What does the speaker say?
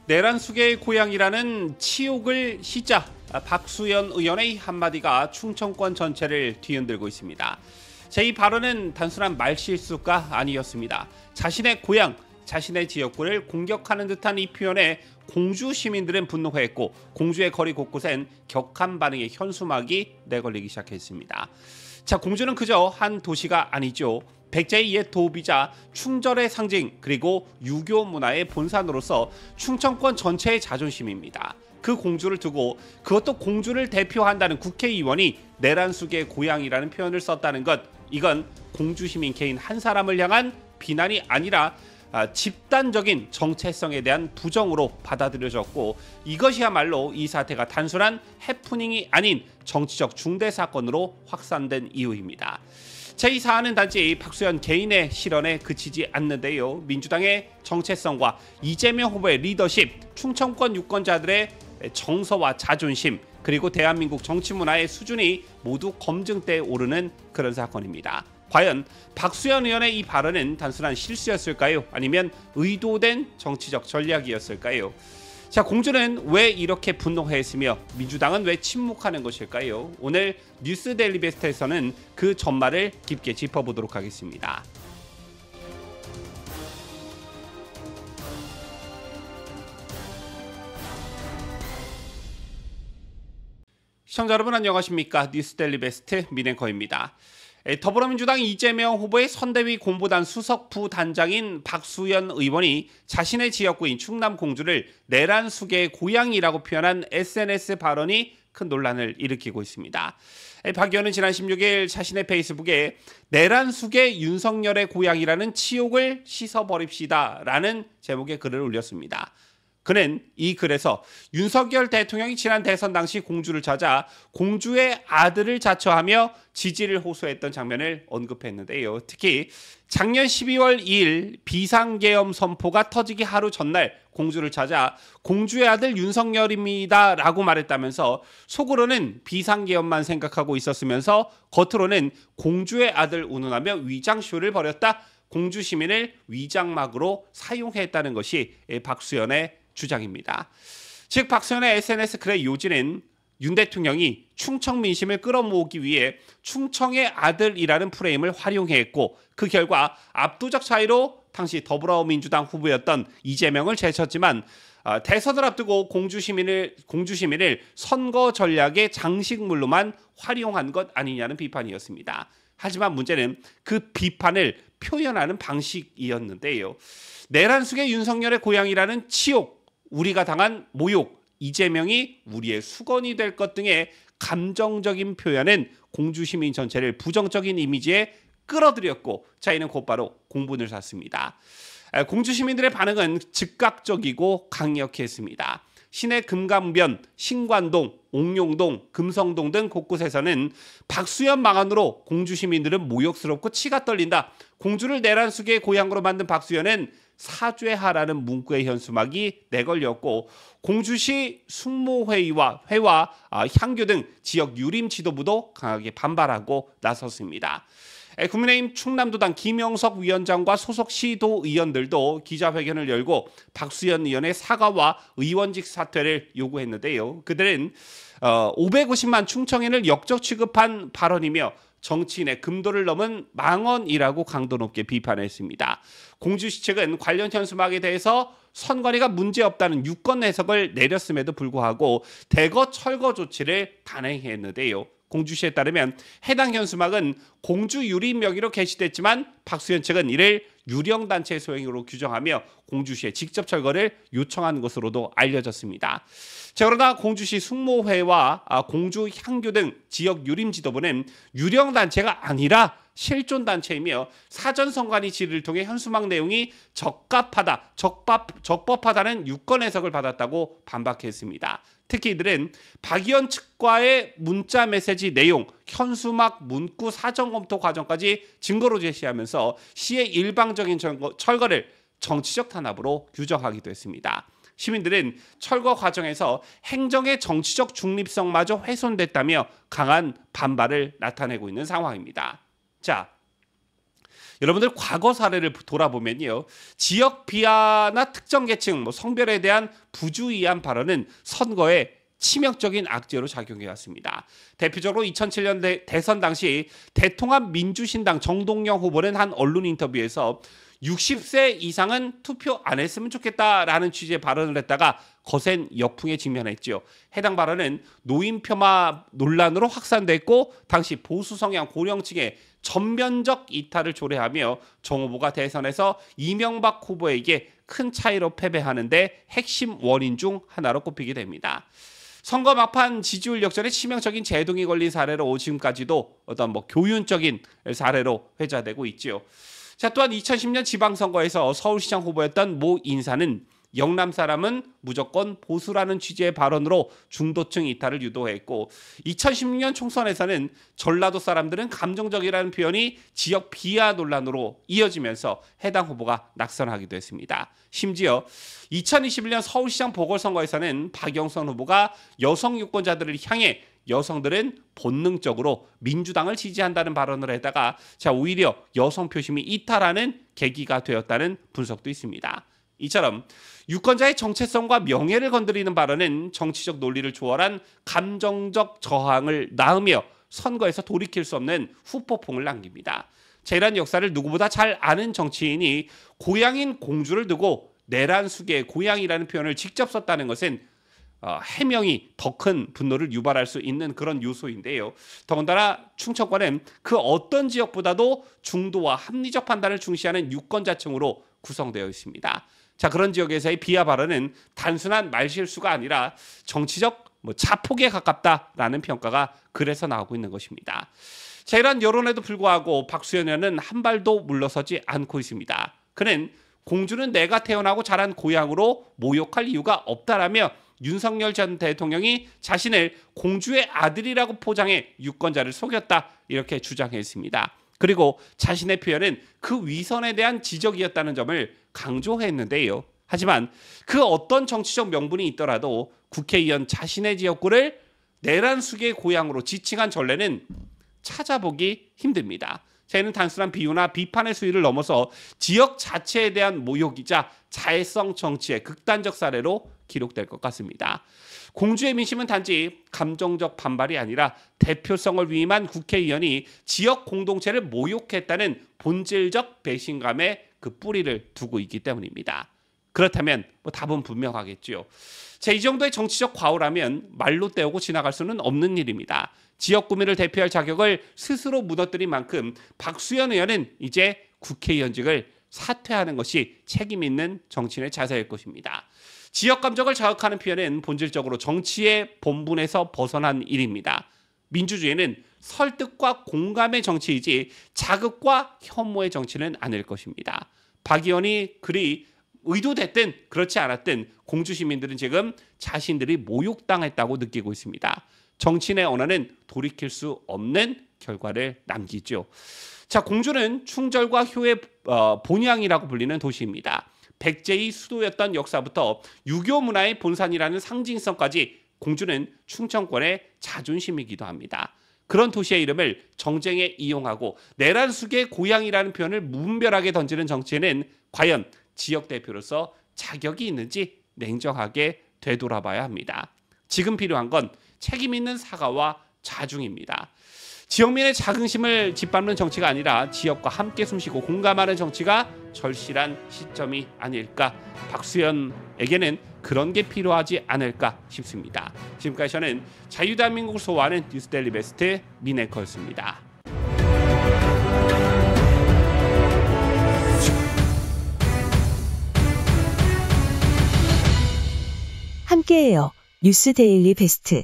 내란숙의 고향이라는 치욕을 싣자 박수현 의원의 한마디가 충청권 전체를 뒤흔들고 있습니다. 제 이 발언은 단순한 말실수가 아니었습니다. 자신의 고향, 자신의 지역구를 공격하는 듯한 이 표현에 공주 시민들은 분노했고 공주의 거리 곳곳엔 격한 반응의 현수막이 내걸리기 시작했습니다. 자, 공주는 그저 한 도시가 아니죠. 백제의 옛 도읍이자 충절의 상징 그리고 유교 문화의 본산으로서 충청권 전체의 자존심입니다. 그 공주를 두고 그것도 공주를 대표한다는 국회의원이 내란숙의 고향이라는 표현을 썼다는 것, 이건 공주 시민 개인 한 사람을 향한 비난이 아니라 집단적인 정체성에 대한 부정으로 받아들여졌고, 이것이야말로 이 사태가 단순한 해프닝이 아닌 정치적 중대 사건으로 확산된 이유입니다. 제2 사안은 단지 박수현 개인의 실언에 그치지 않는데요. 민주당의 정체성과 이재명 후보의 리더십, 충청권 유권자들의 정서와 자존심, 그리고 대한민국 정치 문화의 수준이 모두 검증대에 오르는 그런 사건입니다. 과연 박수현 의원의 이 발언은 단순한 실수였을까요? 아니면 의도된 정치적 전략이었을까요? 자, 공주는 왜 이렇게 분노했으며 민주당은 왜 침묵하는 것일까요? 오늘 뉴스 데일리 베스트에서는 그 전말을 깊게 짚어보도록 하겠습니다. 시청자 여러분 안녕하십니까? 뉴스 데일리 베스트 민앵커입니다. 더불어민주당 이재명 후보의 선대위 공보단 수석 부단장인 박수현 의원이 자신의 지역구인 충남 공주를 내란숙의 고향이라고 표현한 SNS 발언이 큰 논란을 일으키고 있습니다. 박 의원은 지난 16일 자신의 페이스북에 내란숙의 윤석열의 고향이라는 치욕을 씻어버립시다 라는 제목의 글을 올렸습니다. 그는 이 글에서 윤석열 대통령이 지난 대선 당시 공주를 찾아 공주의 아들을 자처하며 지지를 호소했던 장면을 언급했는데요. 특히 작년 12월 2일 비상계엄 선포가 터지기 하루 전날 공주를 찾아 공주의 아들 윤석열입니다 라고 말했다면서 속으로는 비상계엄만 생각하고 있었으면서 겉으로는 공주의 아들 운운하며 위장쇼를 벌였다, 공주 시민을 위장막으로 사용했다는 것이 박수현의 주장입니다. 즉 박수현의 SNS 글의 요지는 윤 대통령이 충청 민심을 끌어모으기 위해 충청의 아들이라는 프레임을 활용했고, 그 결과 압도적 차이로 당시 더불어민주당 후보였던 이재명을 제쳤지만 대선을 앞두고 공주 시민을 선거 전략의 장식물로만 활용한 것 아니냐는 비판이었습니다. 하지만 문제는 그 비판을 표현하는 방식이었는데요. 내란숙의 윤석열의 고향이라는 치욕, 우리가 당한 모욕, 이재명이 우리의 수건이 될 것 등의 감정적인 표현은 공주 시민 전체를 부정적인 이미지에 끌어들였고, 차이는 곧바로 공분을 샀습니다. 공주 시민들의 반응은 즉각적이고 강력했습니다. 시내 금강변, 신관동, 옥룡동, 금성동 등 곳곳에서는 박수현 망언으로 공주 시민들은 모욕스럽고 치가 떨린다, 공주를 내란숙의 고향으로 만든 박수현은 사죄하라는 문구의 현수막이 내걸렸고, 공주시 숙모회의와 향교 등 지역 유림 지도부도 강하게 반발하고 나섰습니다. 국민의힘 충남도당 김영석 위원장과 소속 시도의원들도 기자회견을 열고 박수현 의원의 사과와 의원직 사퇴를 요구했는데요. 그들은 550만 충청인을 역적 취급한 발언이며 정치인의 금도를 넘은 망언이라고 강도 높게 비판했습니다. 공주시 측은 관련 현수막에 대해서 선관위가 문제없다는 유권 해석을 내렸음에도 불구하고 대거 철거 조치를 단행했는데요. 공주시에 따르면 해당 현수막은 공주 유림 명의로 게시됐지만 박수현 측은 이를 유령단체 소행으로 규정하며 공주시에 직접 철거를 요청한 것으로도 알려졌습니다. 자, 그러나 공주시 숙모회와 공주 향교 등 지역 유림 지도부는 유령단체가 아니라 실존단체이며 사전선관위 질의를 통해 현수막 내용이 적법하다는 유권 해석을 받았다고 반박했습니다. 특히 이들은 박 의원 측과의 문자 메시지 내용, 현수막 문구 사전 검토 과정까지 증거로 제시하면서 시의 일방적인 철거를 정치적 탄압으로 규정하기도 했습니다. 시민들은 철거 과정에서 행정의 정치적 중립성마저 훼손됐다며 강한 반발을 나타내고 있는 상황입니다. 자, 여러분들 과거 사례를 돌아보면요. 지역 비하나 특정 계층, 성별에 대한 부주의한 발언은 선거에 치명적인 악재로 작용해 왔습니다. 대표적으로 2007년 대선 당시 대통합 민주신당 정동영 후보는 한 언론 인터뷰에서 60세 이상은 투표 안 했으면 좋겠다라는 취지의 발언을 했다가 거센 역풍에 직면했죠. 해당 발언은 노인 폄하 논란으로 확산됐고 당시 보수 성향 고령층의 전면적 이탈을 초래하며 정 후보가 대선에서 이명박 후보에게 큰 차이로 패배하는데 핵심 원인 중 하나로 꼽히게 됩니다. 선거 막판 지지율 역전에 치명적인 제동이 걸린 사례로 지금까지도 어떤 교훈적인 사례로 회자되고 있지요. 자, 또한 2010년 지방선거에서 서울시장 후보였던 모 인사는 영남 사람은 무조건 보수라는 취지의 발언으로 중도층 이탈을 유도했고 2016년 총선에서는 전라도 사람들은 감정적이라는 표현이 지역 비하 논란으로 이어지면서 해당 후보가 낙선하기도 했습니다. 심지어 2021년 서울시장 보궐선거에서는 박영선 후보가 여성 유권자들을 향해 여성들은 본능적으로 민주당을 지지한다는 발언을 했다가 오히려 여성 표심이 이탈하는 계기가 되었다는 분석도 있습니다. 이처럼 유권자의 정체성과 명예를 건드리는 발언은 정치적 논리를 초월한 감정적 저항을 낳으며 선거에서 돌이킬 수 없는 후폭풍을 남깁니다. 이러한 역사를 누구보다 잘 아는 정치인이 고향인 공주를 두고 내란숙의 고향이라는 표현을 직접 썼다는 것은 해명이 더 큰 분노를 유발할 수 있는 그런 요소인데요. 더군다나 충청권은 그 어떤 지역보다도 중도와 합리적 판단을 중시하는 유권자층으로 구성되어 있습니다. 자, 그런 지역에서의 비하 발언은 단순한 말실수가 아니라 정치적 자폭에 가깝다라는 평가가 그래서 나오고 있는 것입니다. 자, 이런 여론에도 불구하고 박수현 의원은 한 발도 물러서지 않고 있습니다. 그는 공주는 내가 태어나고 자란 고향으로 모욕할 이유가 없다라며 윤석열 전 대통령이 자신을 공주의 아들이라고 포장해 유권자를 속였다 이렇게 주장했습니다. 그리고 자신의 표현은 그 위선에 대한 지적이었다는 점을 강조했는데요. 하지만 그 어떤 정치적 명분이 있더라도 국회의원 자신의 지역구를 내란숙의 고향으로 지칭한 전례는 찾아보기 힘듭니다. 저희는 단순한 비유나 비판의 수위를 넘어서 지역 자체에 대한 모욕이자 자해성 정치의 극단적 사례로 기록될 것 같습니다. 공주의 민심은 단지 감정적 반발이 아니라 대표성을 위임한 국회의원이 지역 공동체를 모욕했다는 본질적 배신감에 그 뿌리를 두고 있기 때문입니다. 그렇다면 답은 분명하겠죠. 이 정도의 정치적 과오라면 말로 때우고 지나갈 수는 없는 일입니다. 지역 구민을 대표할 자격을 스스로 무너뜨린 만큼 박수현 의원은 이제 국회의원직을 사퇴하는 것이 책임 있는 정치인의 자세일 것입니다. 지역 감정을 자극하는 표현은 본질적으로 정치의 본분에서 벗어난 일입니다. 민주주의는 설득과 공감의 정치이지 자극과 혐오의 정치는 아닐 것입니다. 박 의원이 그리 의도됐든 그렇지 않았든 공주 시민들은 지금 자신들이 모욕당했다고 느끼고 있습니다. 정치인의 언어는 돌이킬 수 없는 결과를 남기죠. 자, 공주는 충절과 효의 본향이라고 불리는 도시입니다. 백제의 수도였던 역사부터 유교 문화의 본산이라는 상징성까지 공주는 충청권의 자존심이기도 합니다. 그런 도시의 이름을 정쟁에 이용하고 내란숙의 고향이라는 표현을 무분별하게 던지는 정치인은 과연 지역 대표로서 자격이 있는지 냉정하게 되돌아봐야 합니다. 지금 필요한 건 책임 있는 사과와 자중입니다. 지역민의 자긍심을 짓밟는 정치가 아니라 지역과 함께 숨쉬고 공감하는 정치가 절실한 시점이 아닐까. 박수현에게는 그런 게 필요하지 않을까 싶습니다. 지금까지 저는 자유대한민국을 소화하는 뉴스데일리 베스트 민앵커였습니다. 함께해요. 뉴스데일리 베스트.